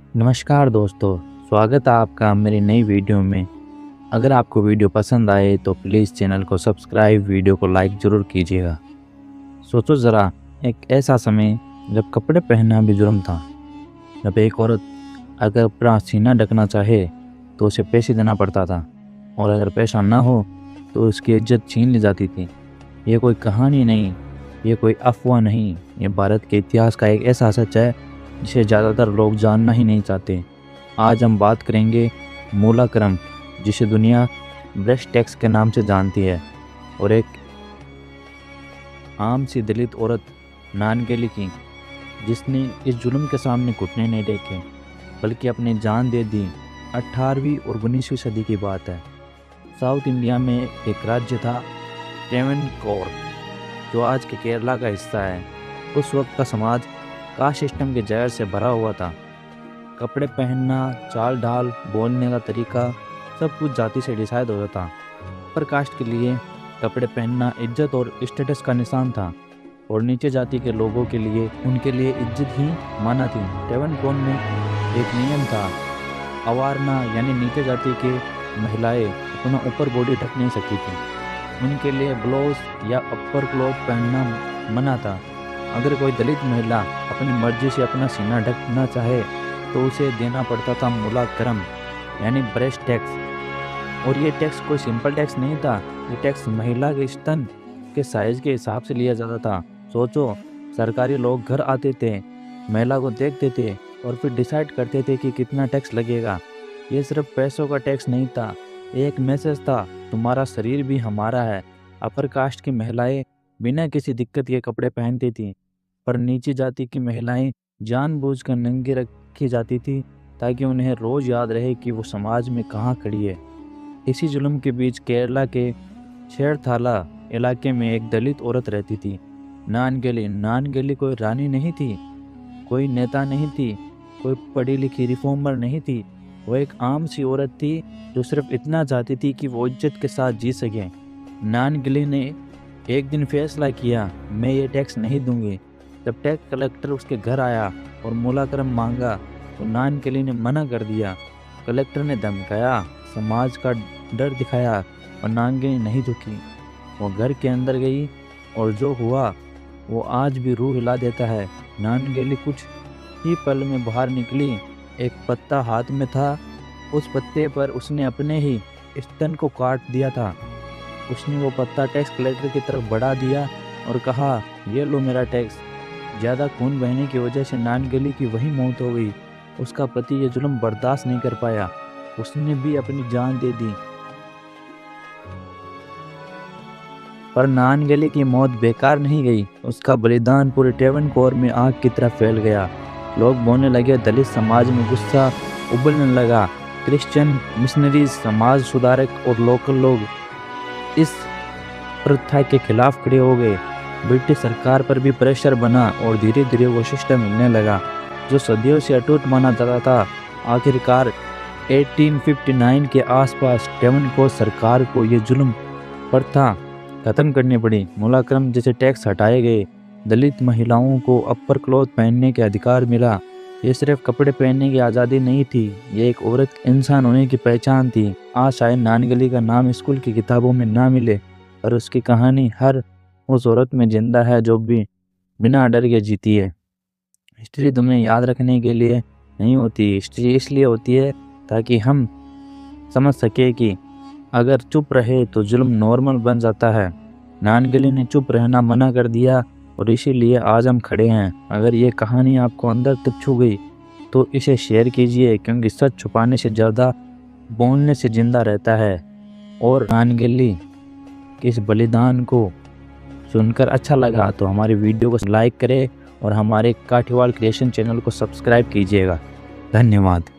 नमस्कार दोस्तों, स्वागत है आपका मेरी नई वीडियो में। अगर आपको वीडियो पसंद आए तो प्लीज़ चैनल को सब्सक्राइब, वीडियो को लाइक ज़रूर कीजिएगा। सोचो ज़रा, एक ऐसा समय जब कपड़े पहनना भी जुर्म था, जब एक औरत अगर अपना सीना ढकना चाहे तो उसे पैसे देना पड़ता था, और अगर पैसा ना हो तो उसकी इज्जत छीन ली जाती थी। ये कोई कहानी नहीं, ये कोई अफवाह नहीं, ये भारत के इतिहास का एक ऐसा सच है जिसे ज़्यादातर लोग जानना ही नहीं चाहते। आज हम बात करेंगे मूलाक्रम, जिसे दुनिया ब्रेस्ट टैक्स के नाम से जानती है, और एक आम सी दलित औरत नानगेली की, जिसने इस जुल्म के सामने घुटने नहीं टेके बल्कि अपनी जान दे दी। 18वीं और 19वीं सदी की बात है। साउथ इंडिया में एक राज्य था ट्रेवनकोर, जो आज के केरला का हिस्सा है। उस वक्त का समाज कास्ट सिस्टम के जहर से भरा हुआ था। कपड़े पहनना, चाल ढाल, बोलने का तरीका सब कुछ जाति से डिसाइड होता था। पर कास्ट के लिए कपड़े पहनना इज्जत और स्टेटस का निशान था, और नीचे जाति के लोगों के लिए उनके लिए इज्जत ही माना थी। ट्रेवनकोर में एक नियम था, अवारना यानी नीचे जाति के महिलाएं अपना ऊपर बॉडी ढक नहीं सकती थी। उनके लिए ब्लाउज या अपर क्लॉथ पहनना मना था। अगर कोई दलित महिला अपनी मर्जी से अपना सीना ढकना चाहे तो उसे देना पड़ता था मूलाक्रम यानी ब्रेस्ट टैक्स। और ये टैक्स कोई सिंपल टैक्स नहीं था, ये टैक्स महिला के स्तन के साइज के हिसाब से लिया जाता था। सोचो, सरकारी लोग घर आते थे, महिला को देखते थे और फिर डिसाइड करते थे कि कितना टैक्स लगेगा। ये सिर्फ पैसों का टैक्स नहीं था, एक मैसेज था, तुम्हारा शरीर भी हमारा है। अपर कास्ट की महिलाएं बिना किसी दिक्कत के कपड़े पहनती थीं, पर नीची जाति की महिलाएं जानबूझकर नंगी रखी जाती थी ताकि उन्हें रोज़ याद रहे कि वो समाज में कहाँ खड़ी है। इसी जुल्म के बीच केरला के छेड़थाला इलाके में एक दलित औरत रहती थी, नानगेली कोई रानी नहीं थी, कोई नेता नहीं थी, कोई पढ़ी लिखी रिफॉर्मर नहीं थी। वो एक आम सी औरत थी जो सिर्फ इतना चाहती थी कि वो इज्जत के साथ जी सके। नानगेली ने एक दिन फैसला किया, मैं ये टैक्स नहीं दूंगी। जब टैक्स कलेक्टर उसके घर आया और मूलाक्रम मांगा तो नानगेली ने मना कर दिया। कलेक्टर ने धमकाया, समाज का डर दिखाया, और नानगेली नहीं झुकी। वो घर के अंदर गई और जो हुआ वो आज भी रूह हिला देता है। नानगेली कुछ ही पल में बाहर निकली, एक पत्ता हाथ में था। उस पत्ते पर उसने अपने ही स्तन को काट दिया था। उसने वो पत्ता टैक्स कलेक्टर की तरफ बढ़ा दिया और कहा, ये लो मेरा टैक्स। ज़्यादा खून बहने की वजह से नानगेली की वही मौत हो गई। उसका पति ये जुल्म बर्दाश्त नहीं कर पाया, उसने भी अपनी जान दे दी। पर नानगेली की मौत बेकार नहीं गई, उसका बलिदान पूरे ट्रेवनकोर में आग की तरह फैल गया। लोग बोलने लगे, दलित समाज में गुस्सा उबलने लगा। क्रिश्चियन मिशनरीज, समाज सुधारक और लोकल लोग इस प्रथा के खिलाफ खड़े हो गए। ब्रिटिश सरकार पर भी प्रेशर बना और धीरे धीरे वो सिस्टम हिलने लगा जो सदियों से अटूट माना जाता था। आखिरकार 1859 के आसपास ट्रेवनकोर सरकार को ये जुल्म प्रथा खत्म करनी पड़ी। मूलाक्रम जैसे टैक्स हटाए गए, दलित महिलाओं को अपर क्लॉथ पहनने के अधिकार मिला। ये सिर्फ कपड़े पहनने की आज़ादी नहीं थी, ये एक औरत इंसान होने की पहचान थी। आज शायद नानगेली का नाम स्कूल की किताबों में ना मिले, पर उसकी कहानी हर उस औरत में जिंदा है जो भी बिना डर के जीती है। हिस्ट्री तुम्हें याद रखने के लिए नहीं होती, हिस्ट्री इसलिए होती है ताकि हम समझ सके कि अगर चुप रहे तो जुल्म नॉर्मल बन जाता है। नानगेली ने चुप रहना मना कर दिया और इसीलिए आज हम खड़े हैं। अगर ये कहानी आपको अंदर तक छू गई तो इसे शेयर कीजिए, क्योंकि सच छुपाने से ज़्यादा बोलने से जिंदा रहता है। और नानगेली के इस बलिदान को सुनकर अच्छा लगा तो हमारी वीडियो को लाइक करें और हमारे काठीवाल क्रिएशन चैनल को सब्सक्राइब कीजिएगा। धन्यवाद।